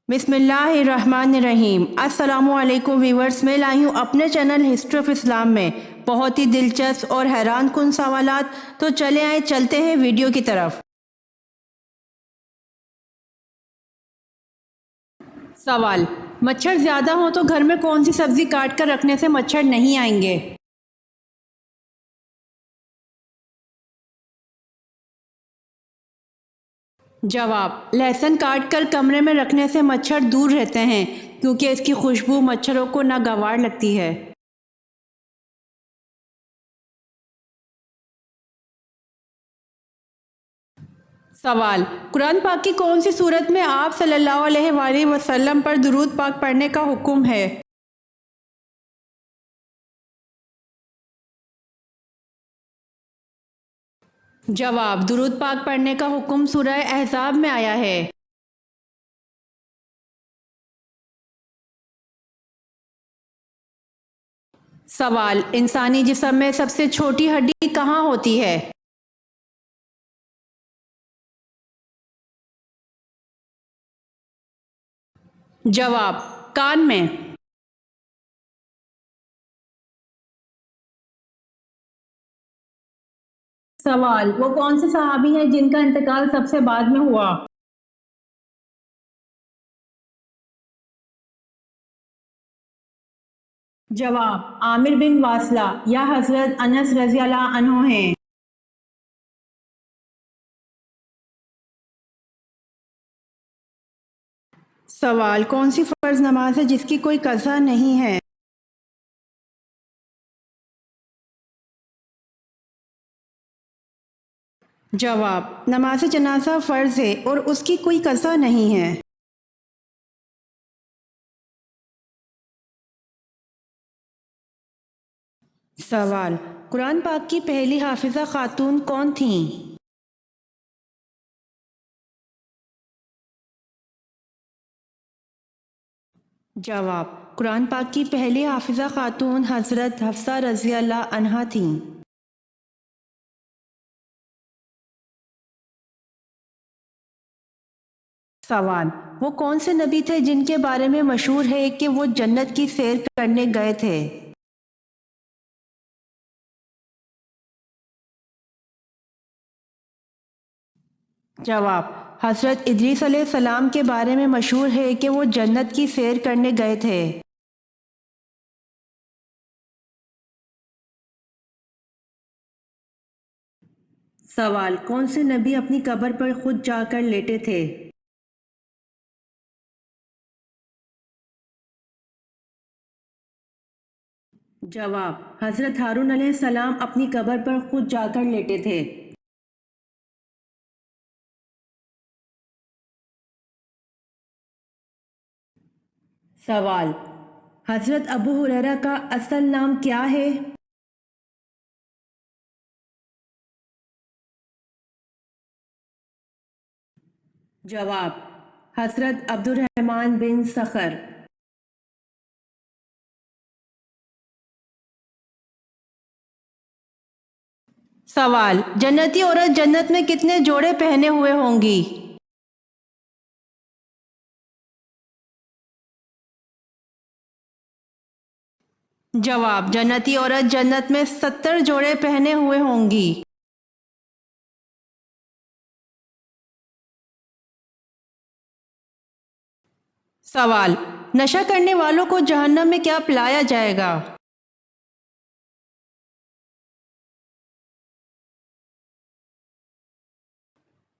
बिस्मिल्लाहिर्रहमानिर्रहीम। अस्सलामु अलैकुम व्यूवर्स, मैं लाई हूँ अपने चैनल हिस्ट्री ऑफ इस्लाम में बहुत ही दिलचस्प और हैरान कुन सवालात। तो चलते हैं वीडियो की तरफ। सवाल: मच्छर ज़्यादा हो तो घर में कौन सी सब्ज़ी काट कर रखने से मच्छर नहीं आएंगे? जवाब: लहसुन काट कर कमरे में रखने से मच्छर दूर रहते हैं, क्योंकि इसकी खुशबू मच्छरों को नागवार लगती है। सवाल: कुरान पाक की कौन सी सूरत में आप सल्लल्लाहु अलैहि वसल्लम पर दुरूद पाक पढ़ने का हुक्म है? जवाब: दुरूद पाक पढ़ने का हुक्म सूरह अहज़ाब में आया है। सवाल: इंसानी जिस्म में सबसे छोटी हड्डी कहाँ होती है? जवाब: कान में। सवाल: वो कौन से सहाबी हैं जिनका इंतकाल सबसे बाद में हुआ? जवाब: आमिर बिन वासला या हजरत अनस रज़ी अल्लाह अन्हु हैं। सवाल: कौन सी फ़र्ज नमाज है जिसकी कोई कज़ा नहीं है? जवाब: नमाज जनाजा फ़र्ज है और उसकी कोई कज़ा नहीं है। सवाल: कुरान पाक की पहली हाफिज़ा खातून कौन थीं? जवाब: कुरान पाक की पहली हाफिज़ा खातून हज़रत हफ्सा रज़ी अल्लाह अन्हा थीं। सवाल: वो कौन से नबी थे जिनके बारे में मशहूर है कि वो जन्नत की सैर करने गए थे? जवाब: हज़रत इदरीस अलैहिस्सलाम के बारे में मशहूर है कि वो जन्नत की सैर करने गए थे। सवाल: कौन से नबी अपनी कब्र पर खुद जाकर लेटे थे? जवाब: हज़रत हारून अलैहिस्सलाम अपनी कब्र पर खुद जाकर लेटे थे। सवाल: हज़रत अबू हुरैरा का असल नाम क्या है? जवाब: हज़रत अब्दुर्रहमान बिन सखर। सवाल: जन्नती औरत जन्नत में कितने जोड़े पहने हुए होंगी? जवाब: जन्नती औरत जन्नत में 70 जोड़े पहने हुए होंगी। सवाल: नशा करने वालों को जहन्नम में क्या पिलाया जाएगा?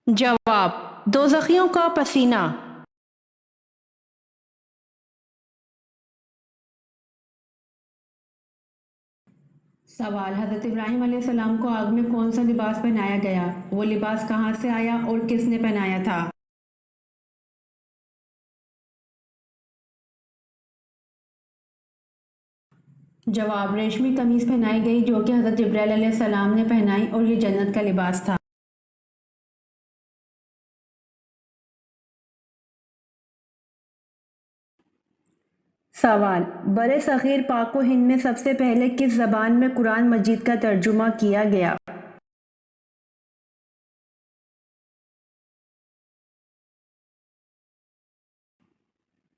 जवाब: दोज़खियों का पसीना। सवाल: हज़रत इब्राहीम अलैहिस्सलाम को आग में कौन सा लिबास पहनाया गया? वो लिबास कहाँ से आया और किसने पहनाया था? जवाब: रेशमी कमीज पहनाई गई, जो कि हज़रत जिब्राइल अलैहिस्सलाम ने पहनाई, और ये जन्नत का लिबास था। सवाल: बरे सग़ीर पाक व हिंद में सबसे पहले किस ज़बान में कुरान मजीद का तर्जुमा किया गया?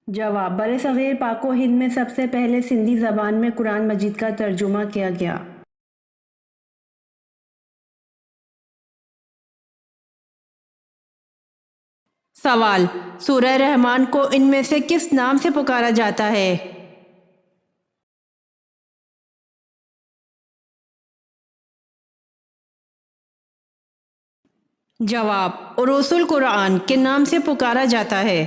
جواب: بر صغیر پاک و ہند میں سب سے پہلے سندھی زبان میں قرآن مجید کا ترجمہ کیا گیا۔ سوال: سورہ رحمان کو ان میں سے کس نام سے پکارا جاتا ہے؟ جواب: عروس القرآن کے نام سے پکارا جاتا ہے۔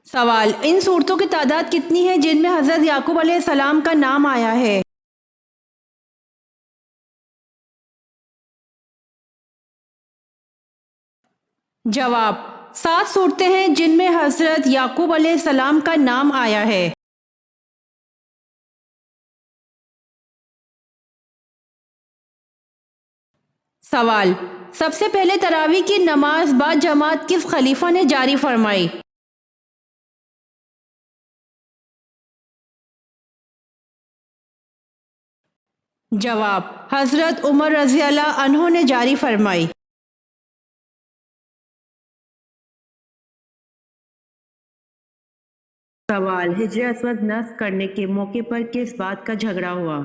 سوال: ان صورتوں کی تعداد کتنی ہے جن میں حضرت یعقوب علیہ السلام کا نام آیا ہے؟ جواب: 7 صورتیں ہیں جن میں حضرت یعقوب علیہ السلام کا نام آیا ہے۔ سوال: سب سے پہلے تراویح کی نماز با جماعت کس خلیفہ نے جاری فرمائی؟ جواب: حضرت عمر رضی اللہ عنہ نے جاری فرمائی۔ سوال: حجر اسود نصب کرنے کے موقع پر کس بات کا جھگڑا ہوا؟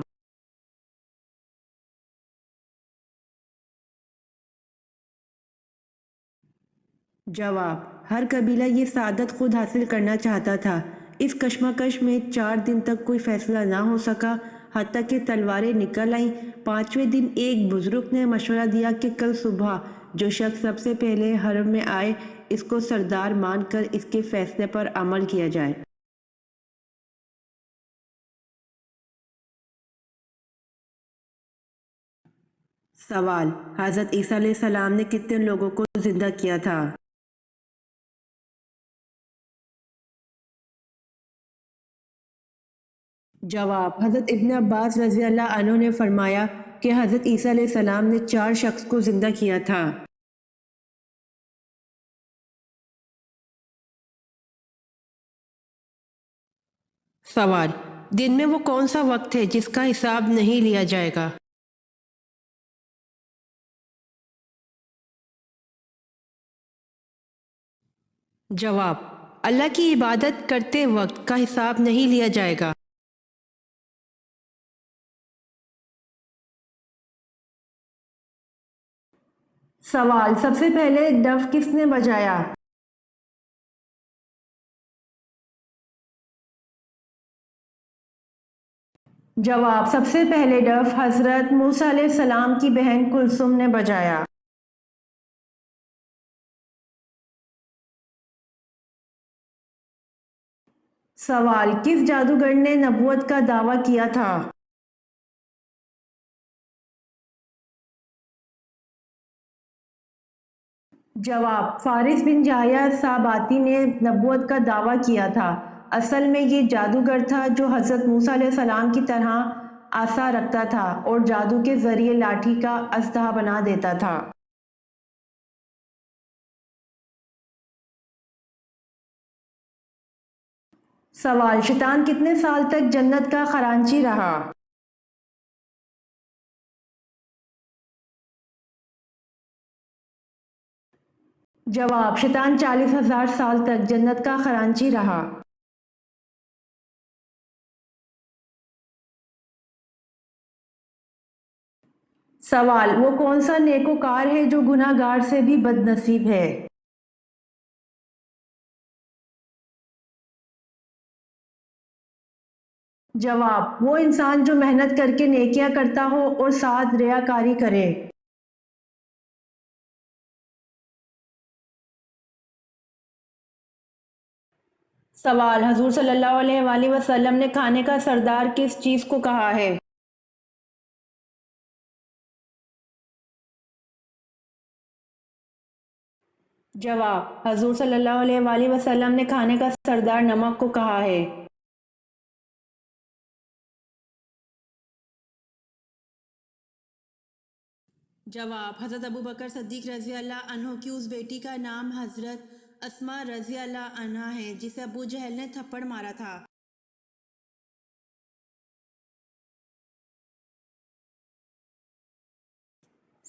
جواب: ہر قبیلہ یہ سعادت خود حاصل کرنا چاہتا تھا۔ اس کشمکش میں 4 دن تک کوئی فیصلہ نہ ہو سکا، حتیٰ کہ تلواریں نکل آئیں۔ 5ویں دن ایک بزرگ نے مشورہ دیا کہ کل صبح جو شخص سب سے پہلے حرم میں آئے اس کو سردار مان کر اس کے فیصلے پر عمل کیا جائے۔ سوال: حضرت عیسیٰ علیہ السلام نے کتنے لوگوں کو زندہ کیا تھا؟ جواب: حضرت ابن عباس رضی اللہ عنہ نے فرمایا کہ حضرت عیسیٰ علیہ السلام نے 4 شخص کو زندہ کیا تھا۔ سوال: دن میں وہ کون سا وقت ہے جس کا حساب نہیں لیا جائے گا؟ جواب: اللہ کی عبادت کرتے وقت کا حساب نہیں لیا جائے گا۔ سوال: سب سے پہلے ڈف کس نے بجایا؟ جواب: سب سے پہلے ڈف حضرت موسیٰ علیہ السلام کی بہن کلثوم نے بجایا۔ سوال: کس جادوگر نے نبوت کا دعویٰ کیا تھا؟ جواب: فارس بن جاہیہ ساباتی نے نبوت کا دعویٰ کیا تھا۔ اصل میں یہ جادوگر تھا جو حضرت موسیٰ علیہ السلام کی طرح عصا رکھتا تھا اور جادو کے ذریعے لاٹھی کا اژدہا بنا دیتا تھا۔ سوال: شیطان کتنے سال تک جنت کا خزانچی رہا؟ جواب: شیطان 40,000 سال تک جنت کا خزانچی رہا۔ سوال: وہ کون سا نیکوکار ہے جو گناہ گار سے بھی بد نصیب ہے؟ جواب: وہ انسان جو محنت کر کے نیکیاں کرتا ہو اور ساتھ ریاکاری کرے۔ سوال: حضور صلی اللہ علیہ وآلہ وسلم نے کھانے کا سردار کس چیز کو کہا ہے؟ جواب: حضور صلی اللہ علیہ وآلہ وسلم نے کھانے کا سردار نمک کو کہا ہے۔ جواب: حضرت ابوبکر صدیق رضی اللہ عنہ کی اس بیٹی کا نام حضرت اسماء رضی اللہ عنہا ہے جسے ابو جہل نے تھپڑ مارا تھا۔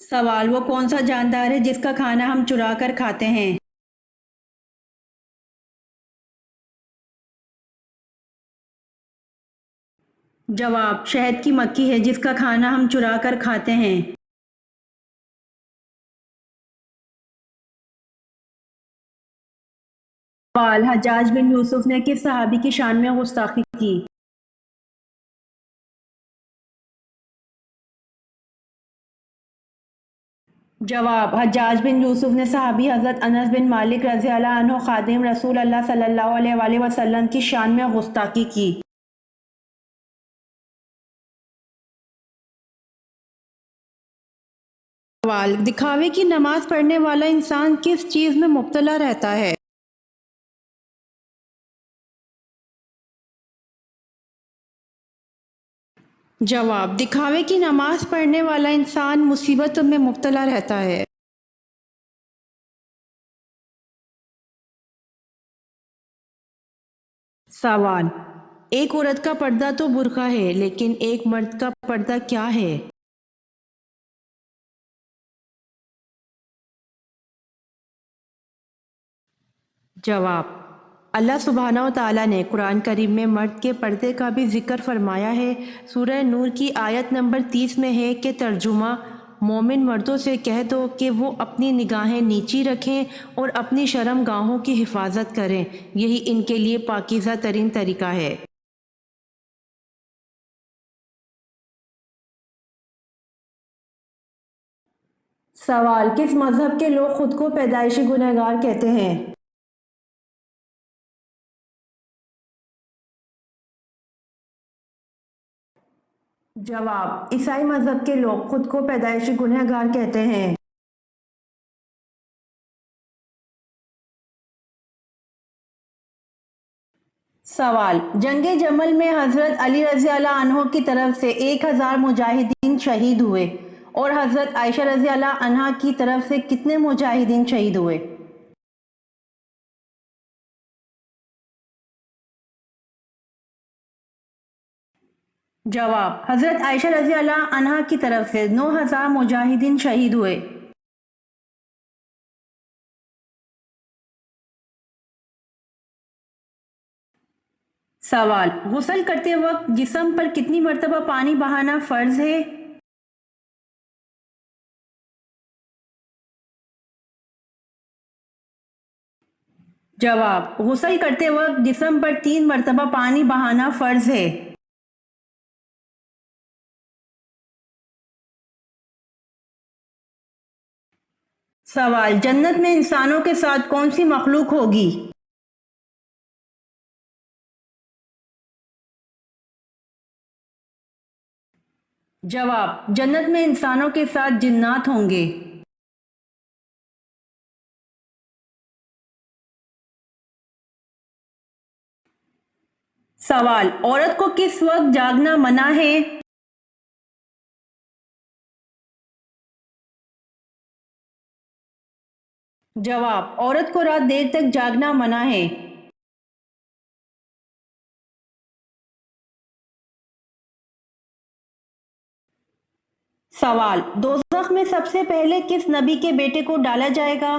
सवाल, वो कौन सा जानदार है जिसका खाना हम चुरा कर खाते हैं? जवाब, शहद की मक्खी है जिसका खाना हम चुरा कर खाते हैं। सवाल, हज्जाज बिन यूसुफ ने किस सहाबी की शान में गुस्ताखी की? जवाब, हज्जाज बिन यूसुफ ने सहाबी हज़रत अनस बिन मालिक रज़ी अल्लाह अन्हु खादिम रसूल अल्लाह सल्लल्लाहु अलैहि वसल्लम की शान में गुस्ताखी की। सवाल, दिखावे की नमाज पढ़ने वाला इंसान किस चीज़ में मुब्तला रहता है? जवाब, दिखावे की नमाज पढ़ने वाला इंसान मुसीबत में मुब्तला रहता है। सवाल, एक औरत का पर्दा तो बुर्का है लेकिन एक मर्द का पर्दा क्या है? जवाब, अल्लाह सुब्हानहू व तआला ने कुरान करीम में मर्द के पर्दे का भी जिक्र फरमाया है। सूरह नूर की आयत नंबर 30 में है कि तर्जुमा, मोमिन मर्दों से कह दो कि वो अपनी निगाहें नीची रखें और अपनी शर्म गाहों की हिफाजत करें, यही इनके लिए पाकीज़ा तरीन तरीका है। सवाल, किस मजहब के लोग खुद को पैदाइशी गुनहगार कहते हैं? जवाब, ईसाई मजहब के लोग खुद को पैदाइशी गुनहगार कहते हैं। सवाल, जंगे जमल में हजरत अली रजी अल्लाह अन्हो की तरफ से 1000 मुजाहिदीन शहीद हुए और हजरत आयशा रजी अल्लाह अन्हा की तरफ से कितने मुजाहिदीन शहीद हुए? जवाब, हजरत आयशा रजी अल्लाह अन्हा की तरफ से 9000 मुजाहिदीन शहीद हुए। सवाल, गुस्ल करते वक्त जिस्म पर कितनी मरतबा पानी बहाना फर्ज है? जवाब, गुस्ल करते वक्त जिस्म पर 3 मरतबा पानी बहाना फर्ज है। सवाल, जन्नत में इंसानों के साथ कौन सी मखलूक होगी? जवाब, जन्नत में इंसानों के साथ जिन्नात होंगे। सवाल, औरत को किस वक्त जागना मना है? जवाब, औरत को रात देर तक जागना मना है। सवाल, दोज़ख में सबसे पहले किस नबी के बेटे को डाला जाएगा?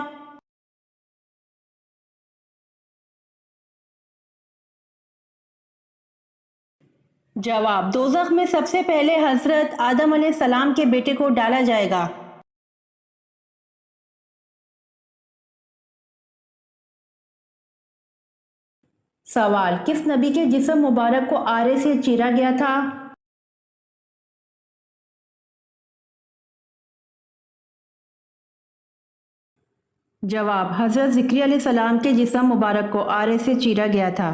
जवाब, दोज़ख में सबसे पहले हजरत आदम अलैहिस्सलाम के बेटे को डाला जाएगा। सवाल, किस नबी के जिस्म मुबारक को आरे से चीरा गया था? जवाब, हजरत ज़िक्रिया अलैहिस्सलाम के जिस्म मुबारक को आरे से चीरा गया था।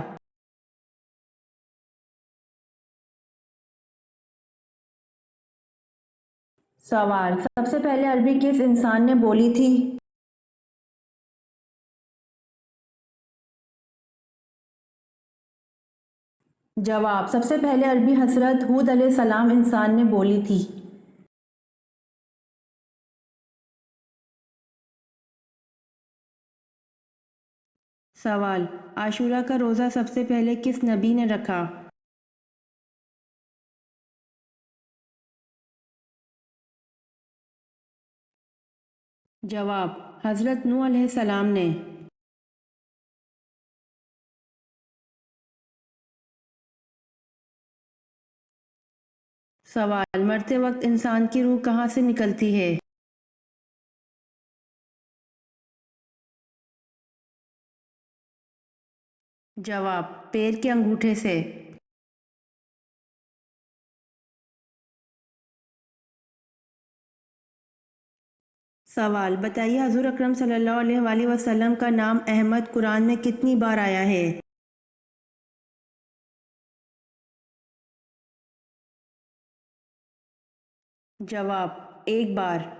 सवाल, सबसे पहले अरबी किस इंसान ने बोली थी? जवाब, सबसे पहले अरबी हजरत हूद अलैहिस्सलाम इंसान ने बोली थी। सवाल, आशूरा का रोज़ा सबसे पहले किस नबी ने रखा? जवाब, हज़रत नूह अलैहिस्सलाम ने। सवाल, मरते वक्त इंसान की रूह कहाँ से निकलती है? जवाब, पैर के अंगूठे से। सवाल, बताइए हजूर अकरम सल्लल्लाहु अलैहि वसल्लम का नाम अहमद कुरान में कितनी बार आया है? जवाब, एक बार।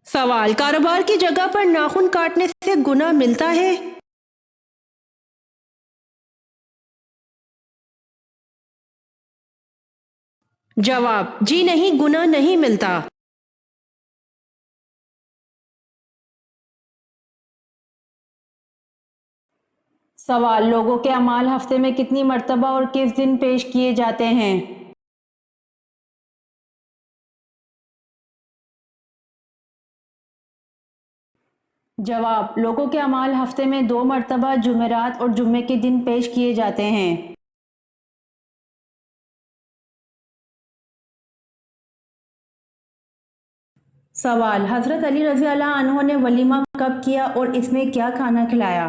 सवाल, कारोबार की जगह पर नाखून काटने से गुनाह मिलता है? जवाब, जी नहीं, गुनाह नहीं मिलता। सवाल, लोगों के अमाल हफ्ते में कितनी मर्तबा और किस दिन पेश किए जाते हैं? जवाब, लोगों के अमाल हफ्ते में 2 मर्तबा जुमेरात और जुम्मे के दिन पेश किए जाते हैं। सवाल, हजरत अली रजी अल्लाह अन्हो ने वलीमा कब किया और इसमें क्या खाना खिलाया?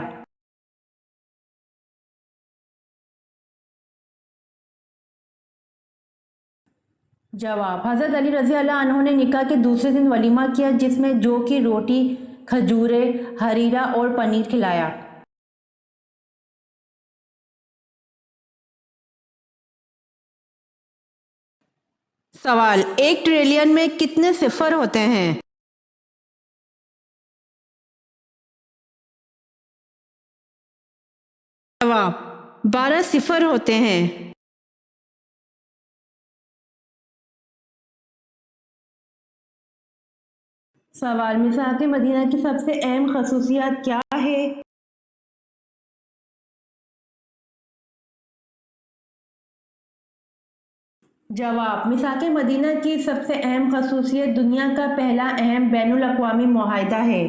जवाब, हजरत अली रजी अल्लाह अन्हो ने निकाह के दूसरे दिन वलीमा किया जिसमें जौ की रोटी, खजूरें, हरीरा और पनीर खिलाया। सवाल, 1 ट्रिलियन में कितने सिफर होते हैं? जवाब, 12 सिफर होते हैं। सवाल, मिसाक मदीना की सबसे अहम खसूसियात क्या है? जवाब, मिसाक मदीना की सबसे अहम खसूसियत दुनिया का पहला अहम बैनुल अक़वामी मुआहिदा है।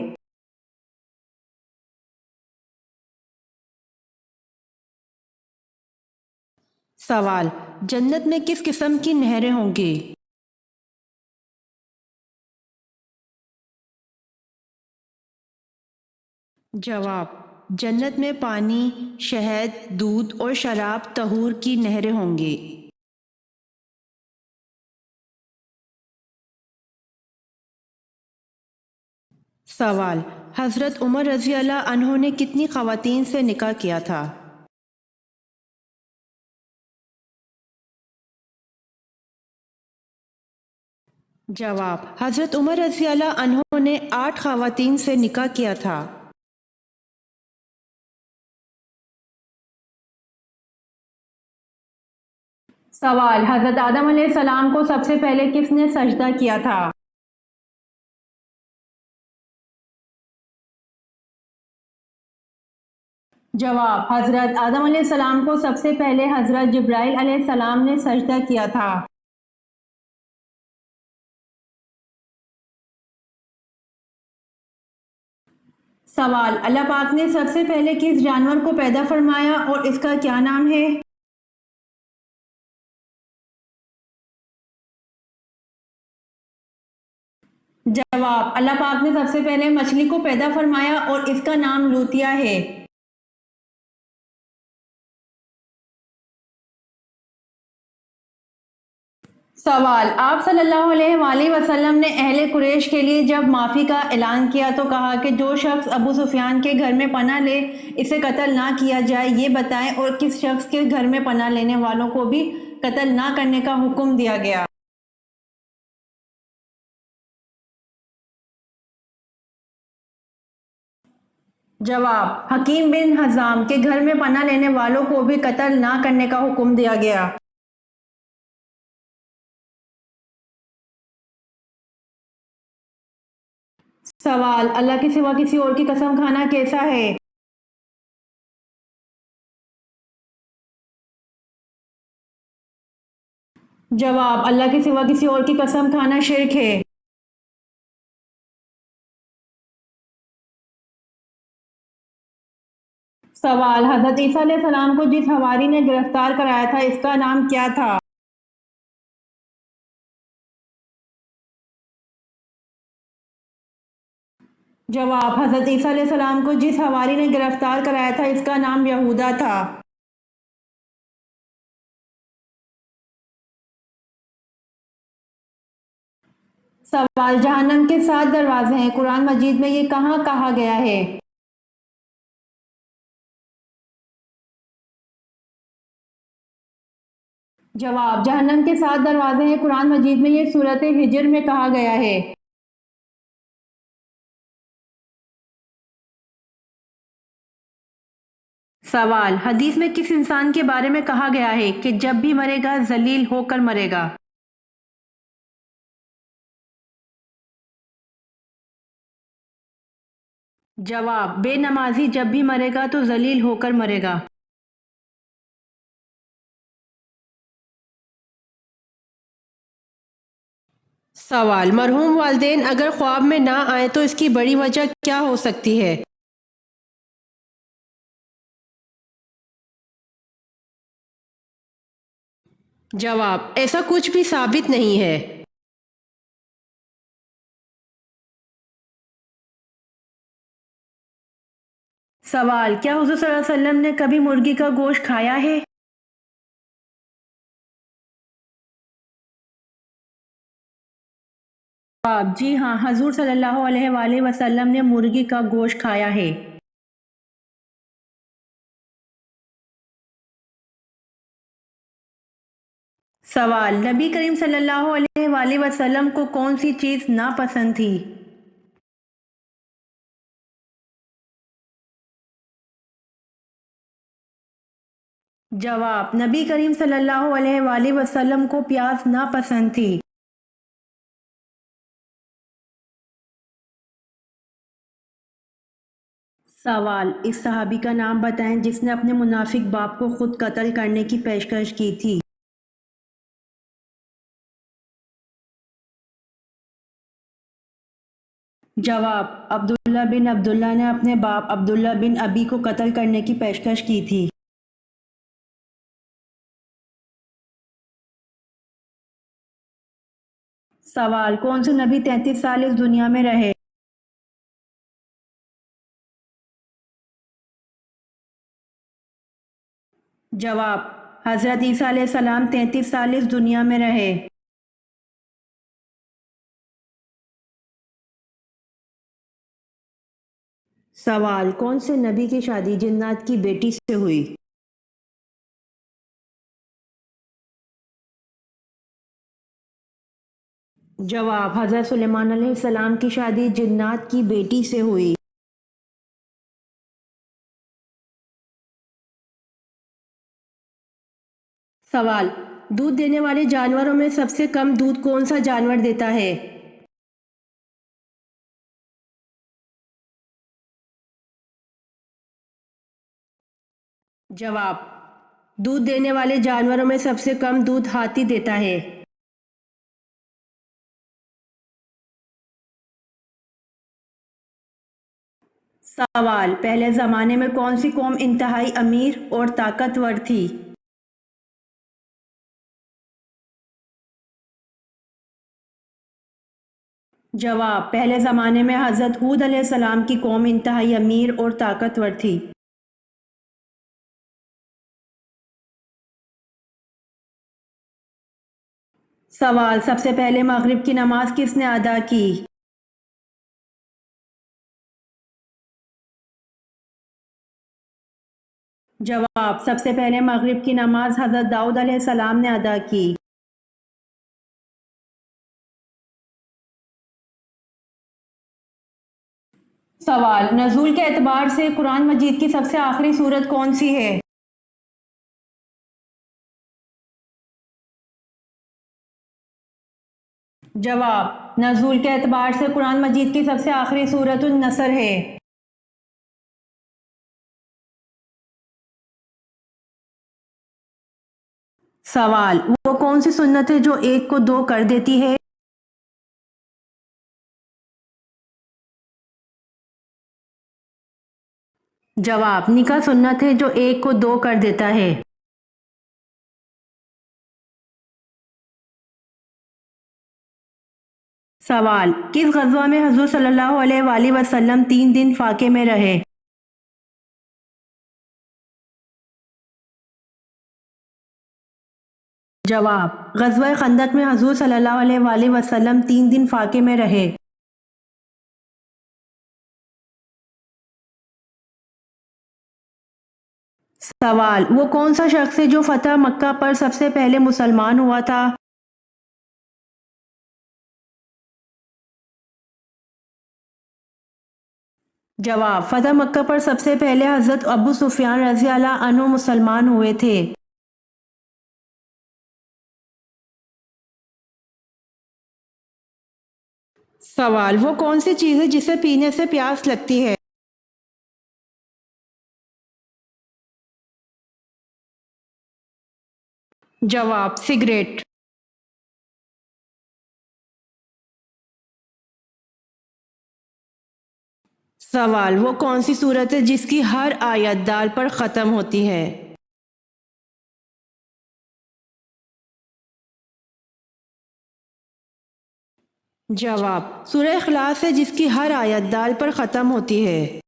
सवाल, जन्नत में किस किस्म की नहरें होंगी? जवाब, जन्नत में पानी, शहद, दूध और शराब तहूर की नहरें होंगी। सवाल, हज़रत उमर रज़ी अल्लाह अन्हो ने कितनी ख़वातीन से निकाह किया था? जवाब, हज़रत उमर रज़ी अल्लाह अन्हो ने 8 ख़वातीन से निकाह किया था। सवाल, हज़रत आदम अलैहिस्सलाम को सबसे पहले किसने सजदा किया था? जवाब, हज़रत आदम अलैहिस्सलाम को सबसे पहले हज़रत जिब्राइल अलैहिस्सलाम ने सजदा किया था। सवाल, अल्लाह पाक ने सबसे पहले किस जानवर को पैदा फरमाया और इसका क्या नाम है? जवाब, अल्लाह पाक ने सबसे पहले मछली को पैदा फरमाया और इसका नाम लूतिया है। सवाल, आप सल्लल्लाहु अलैहि वसल्लम ने अहले कुरैश के लिए जब माफ़ी का ऐलान किया तो कहा कि जो शख्स अबू सुफियान के घर में पनाह ले इसे कत्ल ना किया जाए, ये बताएं, और किस शख्स के घर में पनाह लेने वालों को भी कत्ल ना करने का हुक्म दिया गया? जवाब, हकीम बिन हज़ाम के घर में पनाह लेने वालों को भी कत्ल ना करने का हुक्म दिया गया। सवाल, अल्लाह के सिवा किसी और की कसम खाना कैसा है? جواب: اللہ کے سوا کسی اور کی قسم کھانا شرک ہے۔ سوال: حضرت عیسیٰ علیہ السلام کو جس حواری نے گرفتار کرایا تھا اس کا نام کیا تھا؟ جواب: حضرت عیسیٰ علیہ السلام کو جس حواری نے گرفتار کرایا تھا اس کا نام یہودا تھا۔ سوال: جہنم کے 7 دروازے ہیں، قرآن مجید میں یہ کہاں کہا گیا ہے؟ جواب: جہنم کے 7 دروازے ہیں، قرآن مجید میں یہ سورۃ ہجر میں کہا گیا ہے۔ سوال: حدیث میں کس انسان کے بارے میں کہا گیا ہے کہ جب بھی مرے گا ذلیل ہو کر مرے گا؟ جواب: بے نمازی جب بھی مرے گا تو ذلیل ہو کر مرے گا۔ سوال: مرحوم والدین اگر خواب میں نہ آئیں تو اس کی بڑی وجہ کیا ہو سکتی ہے؟ جواب: ایسا کچھ بھی ثابت نہیں ہے۔ سوال: کیا حضور صلی اللہ علیہ وسلم نے کبھی مرغی کا گوشت کھایا ہے؟ جواب: جی ہاں، حضور صلی اللہ علیہ وآلہ وسلم نے مرغی کا گوشت کھایا ہے۔ سوال: نبی کریم صلی اللہ علیہ وآلہ وسلم کو کون سی چیز ناپسند تھی؟ جواب: نبی کریم صلی اللہ علیہ وآلہ وسلم کو پیاز ناپسند تھی۔ سوال: اس صحابی کا نام بتائیں جس نے اپنے منافق باپ کو خود قتل کرنے کی پیشکش کی تھی۔ جواب: عبداللہ بن عبداللہ نے اپنے باپ عبداللہ بن ابی کو قتل کرنے کی پیشکش کی تھی۔ سوال: کون سے نبی 33 سال اس دنیا میں رہے؟ جواب: حضرت عیسیٰ علیہ السلام 33 سال اس دنیا میں رہے۔ سوال: کون سے نبی کی شادی جنات کی بیٹی سے ہوئی؟ جواب: حضرت سلیمان علیہ السلام کی شادی جنات کی بیٹی سے ہوئی۔ سوال: دودھ دینے والے جانوروں میں سب سے کم دودھ کون سا جانور دیتا ہے؟ جواب: دودھ دینے والے جانوروں میں سب سے کم دودھ ہاتھی دیتا ہے۔ سوال: پہلے زمانے میں کون سی قوم انتہائی امیر اور طاقتور تھی؟ جواب: پہلے زمانے میں حضرت ہود علیہ السلام کی قوم انتہائی امیر اور طاقتور تھی۔ سوال: سب سے پہلے مغرب کی نماز کس نے ادا کی؟ جواب: سب سے پہلے مغرب کی نماز حضرت داؤد علیہ السلام نے ادا کی۔ سوال: نزول کے اعتبار سے قرآن مجید کی سب سے آخری سورت کون سی ہے؟ جواب: نزول کے اعتبار سے قرآن مجید کی سب سے آخری سورت النصر ہے۔ सवाल, वो कौन सी सुन्नत है जो एक को दो कर देती है? जवाब, निकाह सुन्नत है जो एक को दो कर देता है। सवाल, किस गज़वा में हुज़ूर सल्लल्लाहु अलैहि वसल्लम 3 दिन फाके में रहे? जवाब, ग़ज़वा खंदक में हुज़ूर सल्लल्लाहु अलैहि वसल्लम 3 दिन फाके में रहे। सवाल, वो कौन सा शख्स है जो फतह मक्का पर सबसे पहले मुसलमान हुआ था? जवाब, फतह मक्का पर सबसे पहले हज़रत अबू सुफियान रज़ी अल्लाह अन्हु मुसलमान हुए थे। सवाल, वो कौन सी चीज़ है जिसे पीने से प्यास लगती है? जवाब, सिगरेट। सवाल, वो कौन सी सूरत है जिसकी हर आयत दाल पर ख़त्म होती है? जवाब, सूरह इखलास है जिसकी हर आयत दाल पर ख़त्म होती है।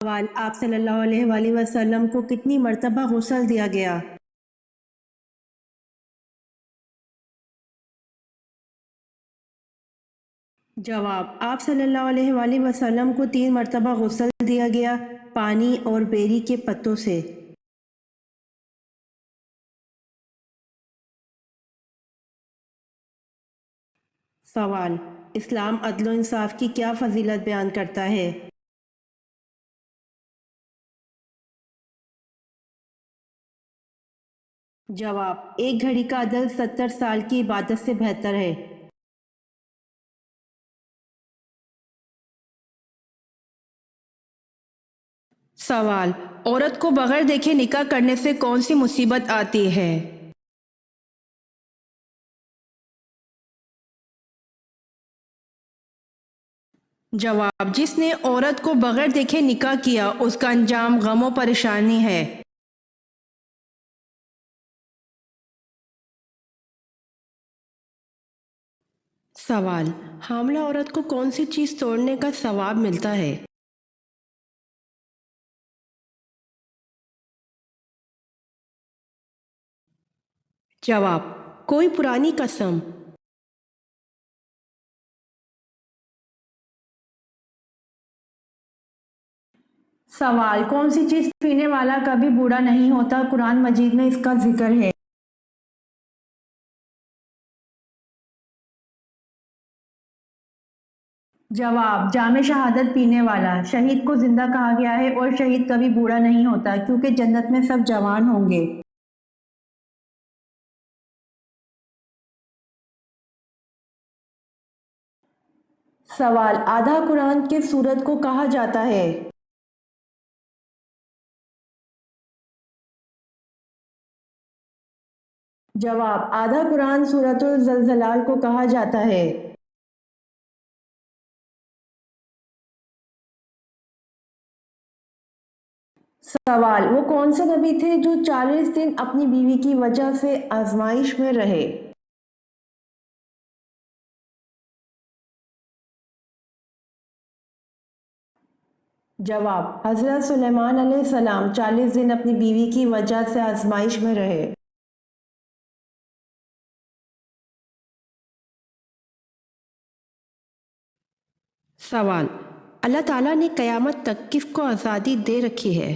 सवाल, आप सल्लल्लाहु अलैहि वसल्लम को कितनी मर्तबा गुस्ल दिया गया? जवाब, आप सल्लल्लाहु अलैहि वसल्लम को 3 मर्तबा गुस्ल दिया गया, पानी और बेरी के पत्तों से। सवाल, इस्लाम अदल व इंसाफ की क्या फजीलत बयान करता है? जवाब, एक घड़ी का अदल 70 साल की इबादत से बेहतर है। सवाल, औरत को बगैर देखे निकाह करने से कौन सी मुसीबत आती है? जवाब, जिसने औरत को बगैर देखे निकाह किया उसका अंजाम गम व परेशानी है। सवाल, हामला औरत को कौन सी चीज़ तोड़ने का सवाब मिलता है? जवाब, कोई पुरानी कसम। सवाल, कौन सी चीज़ पीने वाला कभी बूढ़ा नहीं होता? कुरान मजीद में इसका जिक्र है। जवाब, जामे शहादत पीने वाला। शहीद को जिंदा कहा गया है और शहीद कभी बूढ़ा नहीं होता क्योंकि जन्नत में सब जवान होंगे। सवाल, आधा कुरान किस सूरत को कहा जाता है? जवाब, आधा कुरान सूरतुल ज़लज़लाल को कहा जाता है। सवाल, वो कौन से नबी थे जो 40 दिन अपनी बीवी की वजह से आजमाइश में रहे? जवाब, हजरत सुलेमान अलैहिस्सलाम 40 दिन अपनी बीवी की वजह से आजमाइश में रहे। सवाल, अल्लाह ताला ने क़यामत तक किसको आज़ादी दे रखी है?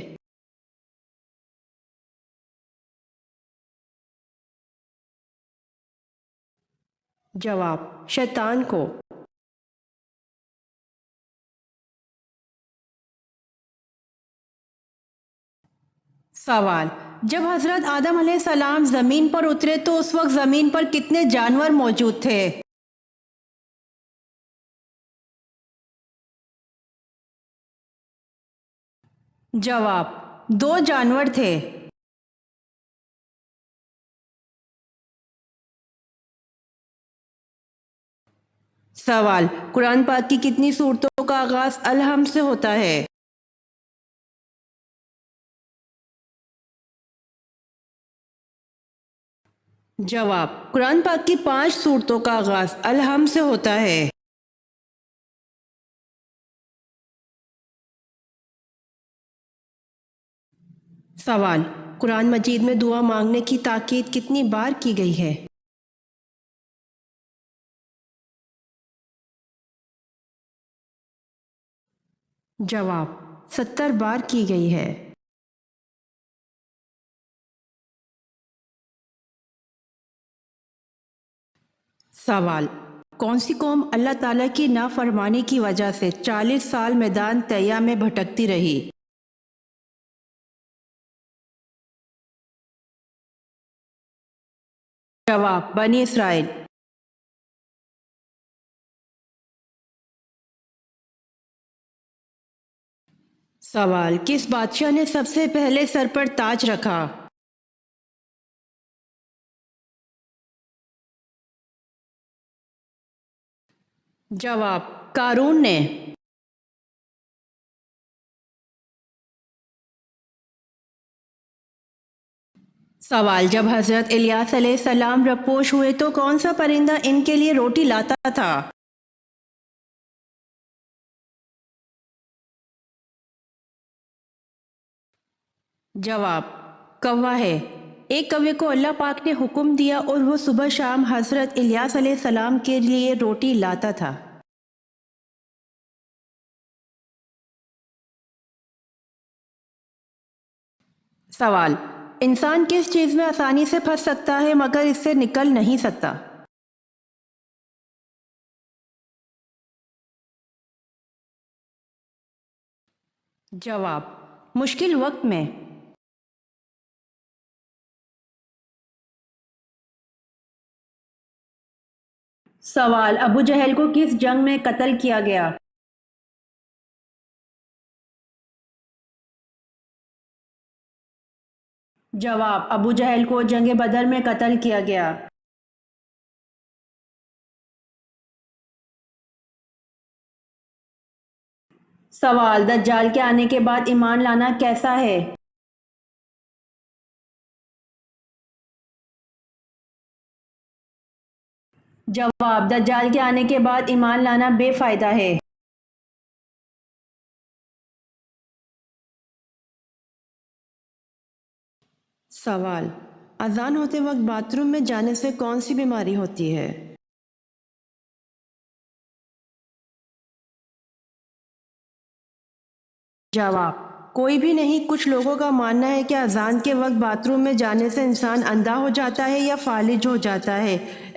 जवाब, शैतान को। सवाल, जब हजरत आदम अलैहिस्सलाम ज़मीन पर उतरे तो उस वक्त ज़मीन पर कितने जानवर मौजूद थे? जवाब, दो जानवर थे। सवाल, कुरान पाक की कितनी सूरतों का आगाज अल-हम्द से होता है? जवाब, कुरान पाक की 5 सूरतों का आगाज अल-हम्द से होता है। सवाल, कुरान मजीद में दुआ मांगने की ताकीद कितनी बार की गई है? जवाब, 70 बार की गई है। सवाल, कौन सी कौम अल्लाह ताला की नाफरमानी की वजह से 40 साल मैदान तैया में भटकती रही? जवाब, बनी इसराइल। सवाल, किस बादशाह ने सबसे पहले सर पर ताज रखा? जवाब, कारून ने। सवाल, जब हजरत इलियास अलैहिस्सलाम रबपोश हुए तो कौन सा परिंदा इनके लिए रोटी लाता था? जवाब, कौवा है। एक कौवे को अल्लाह पाक ने हुक्म दिया और वो सुबह शाम हजरत इलियास अलैहिस्सलाम के लिए रोटी लाता था। सवाल, इंसान किस चीज़ में आसानी से फंस सकता है मगर इससे निकल नहीं सकता? जवाब, मुश्किल वक्त में। सवाल, अबू जहल को किस जंग में कत्ल किया गया? जवाब, अबू जहल को जंग बदर में कत्ल किया गया। सवाल, दज्जाल के आने के बाद ईमान लाना कैसा है? जवाब, दज्जाल के आने के बाद ईमान लाना बेफायदा है। सवाल, अजान होते वक्त बाथरूम में जाने से कौन सी बीमारी होती है? जवाब, कोई भी नहीं। कुछ लोगों का मानना है कि अजान के वक्त बाथरूम में जाने से इंसान अंधा हो जाता है या फालिज हो जाता है।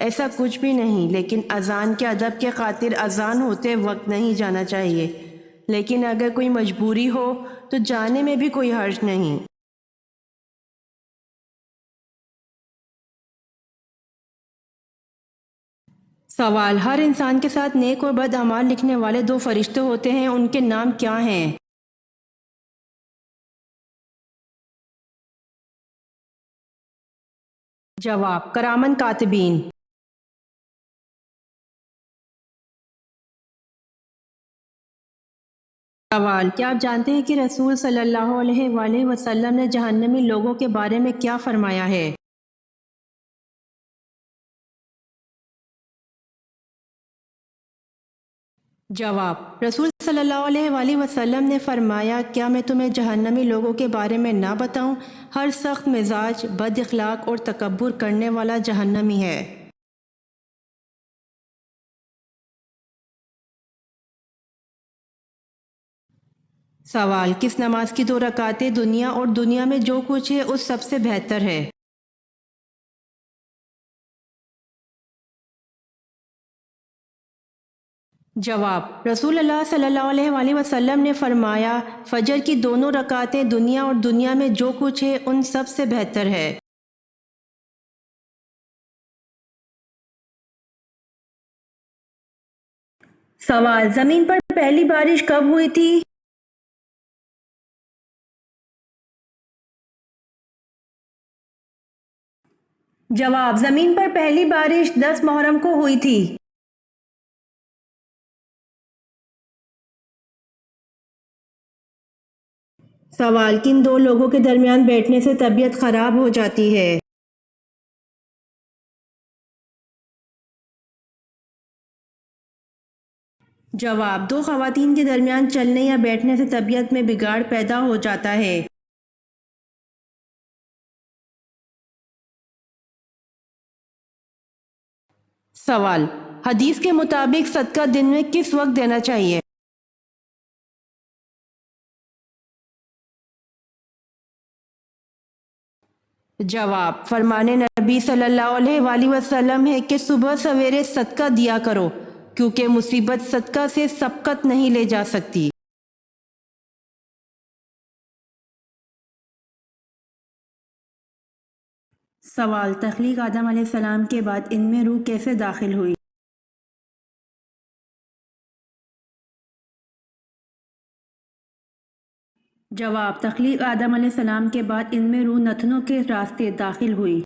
ऐसा कुछ भी नहीं, लेकिन अजान के अदब के खातिर अजान होते वक्त नहीं जाना चाहिए। लेकिन अगर कोई मजबूरी हो तो जाने में भी कोई हर्ज नहीं। सवाल, हर इंसान के साथ नेक और बद अमाल लिखने वाले दो फरिश्ते होते हैं, उनके नाम क्या हैं? जवाब, करामन कातिबीन। सवाल, क्या आप जानते हैं कि रसूल सल्लल्लाहु अलैहि वसल्लम ने जहन्नमी लोगों के बारे में क्या फरमाया है? जवाब, रसूल सल्लल्लाहु अलैहि वसल्लम ने फरमाया, क्या मैं तुम्हें जहन्नमी लोगों के बारे में ना बताऊं? हर सख्त मिजाज, बद इखलाक और तकब्बुर करने वाला जहन्नमी है। सवाल, किस नमाज की 2 रकातें दुनिया और दुनिया में जो कुछ है उस सबसे बेहतर है? जवाब, रसूल अल्लाह सल्लल्लाहु अलैहि वसल्लम ने फरमाया, फजर की दोनों रकातें दुनिया और दुनिया में जो कुछ है उन सब से बेहतर है। सवाल, जमीन पर पहली बारिश कब हुई थी? जवाब, जमीन पर पहली बारिश 10 मुहर्रम को हुई थी। सवाल, किन दो लोगों के दरमियान बैठने से तबीयत खराब हो जाती है? जवाब, दो खवातीन के दरमियान चलने या बैठने से तबीयत में बिगाड़ पैदा हो जाता है। सवाल, हदीस के मुताबिक सदका दिन में किस वक्त देना चाहिए? जवाब, फरमाने नबी सल्लल्लाहु अलैहि वसल्लम है कि सुबह सवेरे सदका दिया करो, क्योंकि मुसीबत सदका से सबकत नहीं ले जा सकती। सवाल, तख्लीक आदम अलैहिस्सलाम के बाद इनमें रूह कैसे दाखिल हुई? जवाब, तख्लीक आदम अलैहिस्सलाम के बाद इनमें रूह नथनों के रास्ते दाखिल हुई।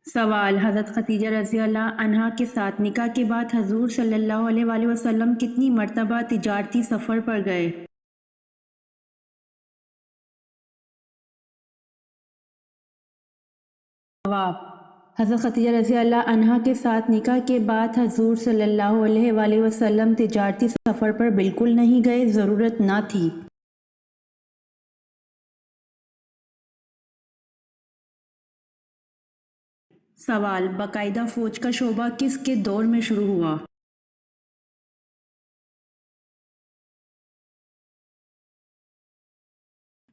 सवाल, हज़रत खदीजा रज़ी अल्लाह अन्हा के साथ निकाह के बाद हजूर सल्लल्लाहु अलैहि वसल्लम कितनी मर्तबा तिजारती सफ़र पर गए? जवाब, हज़रत खदीजा रज़ी अल्लाह अन्हा के साथ निकाह के बाद हजूर सल्लल्लाहु अलैहि वसल्लम तिजारती सफ़र पर बिल्कुल नहीं गए, ज़रूरत ना थी। सवाल, बाकायदा फ़ौज का शोबा किसके दौर में शुरू हुआ?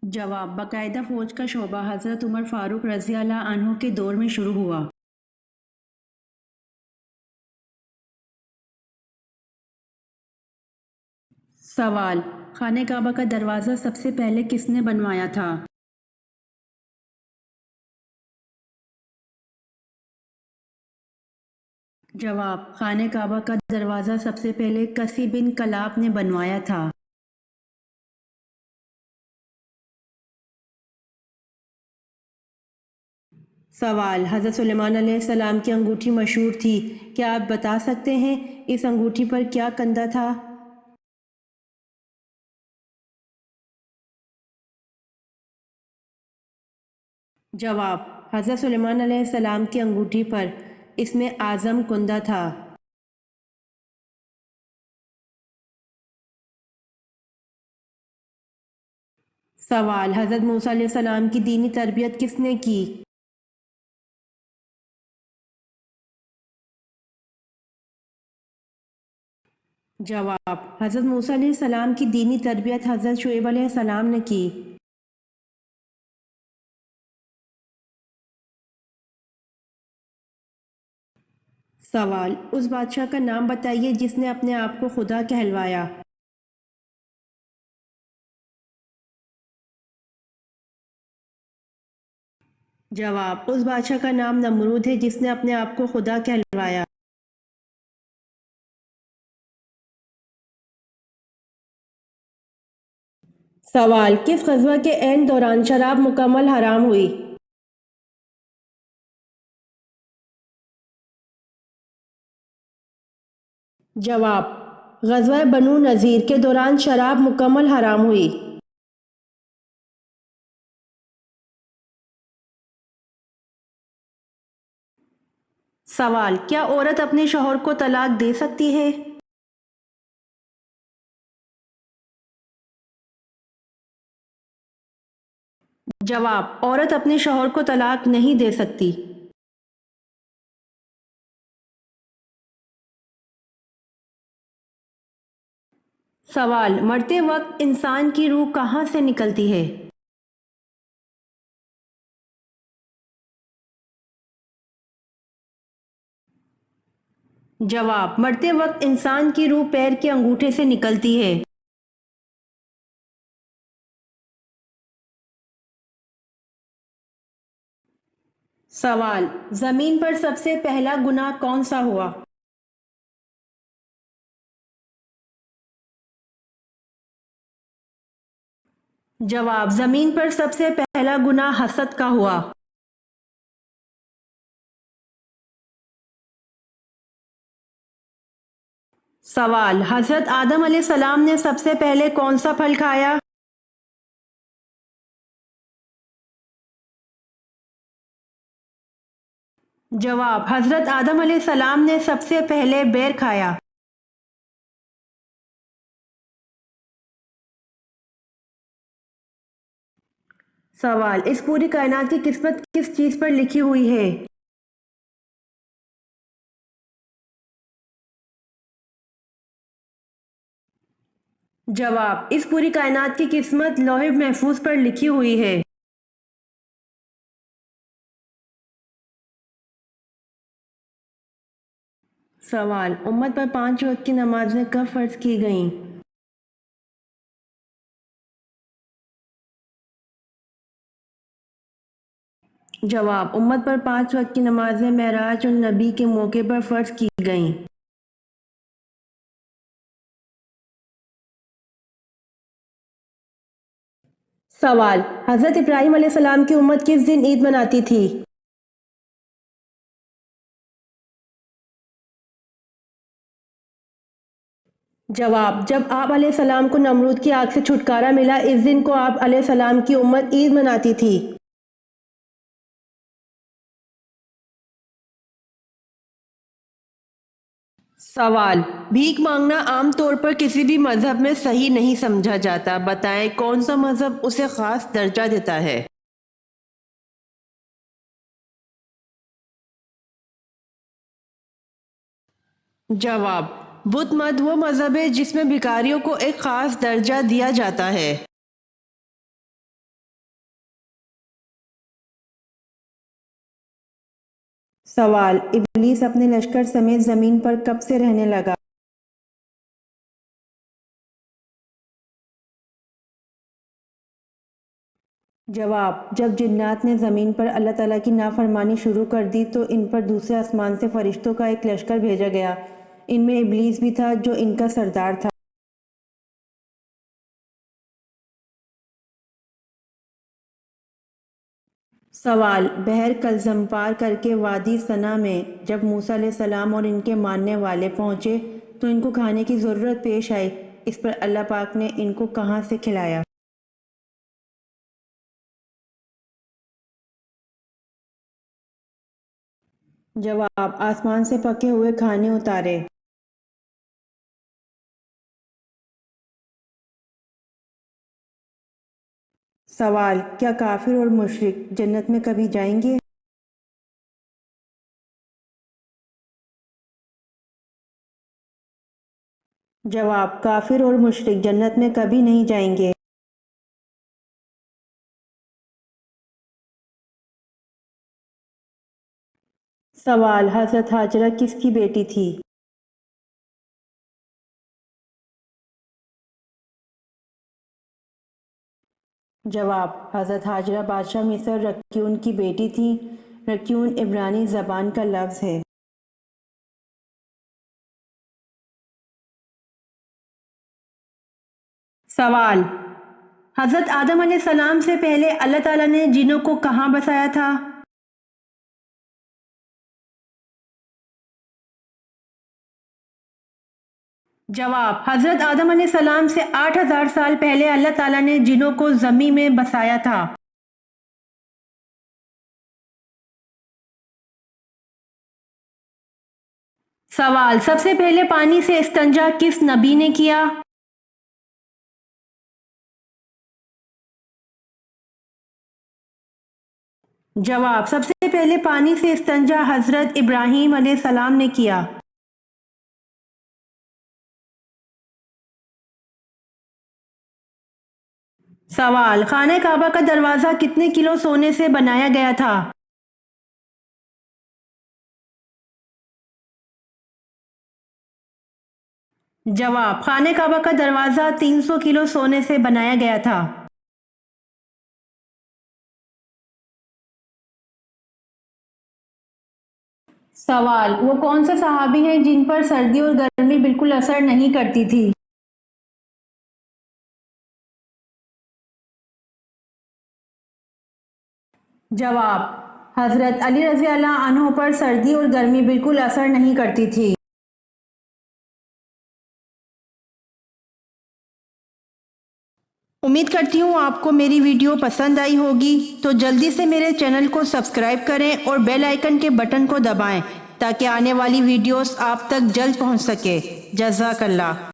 जवाब, बाकायदा फ़ौज का शोबा हज़रत उमर फ़ारूक रज़ी अल्लाह अन्हु के दौर में शुरू हुआ। सवाल, खाने काबा का दरवाज़ा सबसे पहले किसने बनवाया था? जवाब, खाने काबा का दरवाज़ा सबसे पहले कसी बिन कलाब ने बनवाया था। सवाल, हज़रत सुलेमान अलैहिस्सलाम की अंगूठी मशहूर थी, क्या आप बता सकते हैं इस अंगूठी पर क्या कंधा था? जवाब, हज़रत सुलेमान अलैहिस्सलाम की अंगूठी पर इसमें आज़म कुंदा था। सवाल, हज़रत मूसा अलैहिस्सलाम की दीनी तरबियत किसने की? जवाब, हज़रत मूसा अलैहिस्सलाम की दीनी तरबियत हज़रत शुएब अलैहिस्सलाम ने की। सवाल, उस बादशाह का नाम बताइए जिसने अपने आप को खुदा कहलवाया। जवाब, उस बादशाह का नाम नमरूद है जिसने अपने आप को खुदा कहलवाया। सवाल, किस ग़ज़वा के ऐन दौरान शराब मुकम्मल हराम हुई? जवाब, ग़ज़वा बनु नज़ीर के दौरान शराब मुकम्मल हराम हुई। सवाल, क्या औरत अपने शौहर को तलाक दे सकती है? जवाब, औरत अपने शौहर को तलाक नहीं दे सकती। सवाल, मरते वक्त इंसान की रूह कहाँ से निकलती है? जवाब, मरते वक्त इंसान की रूह पैर के अंगूठे से निकलती है। सवाल, जमीन पर सबसे पहला गुनाह कौन सा हुआ? जवाब, जमीन पर सबसे पहला गुनाह हसद का हुआ। सवाल, हजरत आदम अलैहिस्सलाम ने सबसे पहले कौन सा फल खाया? जवाब, हजरत आदम अलैहिस्सलाम ने सबसे पहले बेर खाया। सवाल, इस पूरी कायनात की किस्मत किस चीज पर लिखी हुई है? जवाब, इस पूरी कायनात की किस्मत लौह महफूज पर लिखी हुई है। सवाल, उम्मत पर 5 वक्त की नमाजें कब फर्ज की गईं? जवाब, उम्मत पर 5 वक्त की नमाजें मेराज उन नबी के मौके पर फर्ज की गईं। सवाल, हजरत इब्राहीम अलैहिस्सलाम की उम्मत किस दिन ईद मनाती थी? जवाब, जब आप अलैहिस्सलाम को नमरूद की आग से छुटकारा मिला, इस दिन को आप अलैहिस्सलाम की उम्मत ईद मनाती थी। सवाल, भीख मांगना आम तौर पर किसी भी मजहब में सही नहीं समझा जाता, बताएं कौन सा मजहब उसे खास दर्जा देता है? जवाब, बुद्ध मत वो मजहब है जिसमें भिखारियों को एक खास दर्जा दिया जाता है। सवाल, इब्लीस अपने लश्कर समेत जमीन पर कब से रहने लगा? जवाब, जब जिन्नात ने ज़मीन पर अल्लाह ताला की नाफरमानी शुरू कर दी तो इन पर दूसरे आसमान से फरिश्तों का एक लश्कर भेजा गया। इनमें इब्लीस भी था जो इनका सरदार था। सवाल, बहर कलज़म पार करके वादी सना में जब मूसा अलैहिस्सलाम और इनके मानने वाले पहुँचे तो इनको खाने की ज़रूरत पेश आई। इस पर अल्लाह पाक ने इनको कहाँ से खिलाया? जवाब, आसमान से पके हुए खाने उतारे। सवाल, क्या काफिर और मुशरिक जन्नत में कभी जाएंगे? जवाब, काफिर और मुशरिक जन्नत में कभी नहीं जाएंगे। सवाल, हजरत हाजरा किसकी बेटी थी? जवाब, हजरत हाजरा बादशाह मिस्र रक्यून की बेटी थी। रक्यून इब्रानी ज़बान का लफ्ज़ है। सवाल, हजरत आदम अलैहिस्सलाम से पहले अल्लाह ताला ने जिनों को कहाँ बसाया था? जवाब, हजरत आदम अलैहिस्सलाम से 8,000 साल पहले अल्लाह ताला ने जिनों को ज़मी में बसाया था। सवाल, सबसे पहले पानी से इस्तंजा किस नबी ने किया? जवाब, सबसे पहले पानी से इस्तंजा हजरत इब्राहीम अलैहिस्सलाम ने किया। सवाल, खाने काबा का दरवाजा कितने किलो सोने से बनाया गया था? जवाब, खाने काबा का दरवाजा 300 किलो सोने से बनाया गया था। सवाल, वो कौन से सहाबी हैं जिन पर सर्दी और गर्मी बिल्कुल असर नहीं करती थी? جواب: حضرت علی رضی اللہ عنہ پر سردی اور گرمی بالکل اثر نہیں کرتی تھی۔ امید کرتی ہوں آپ کو میری ویڈیو پسند آئی ہوگی، تو جلدی سے میرے چینل کو سبسکرائب کریں اور بیل آئیکن کے بٹن کو دبائیں تاکہ آنے والی ویڈیوز آپ تک جلد پہنچ سکے۔ جزاک اللہ۔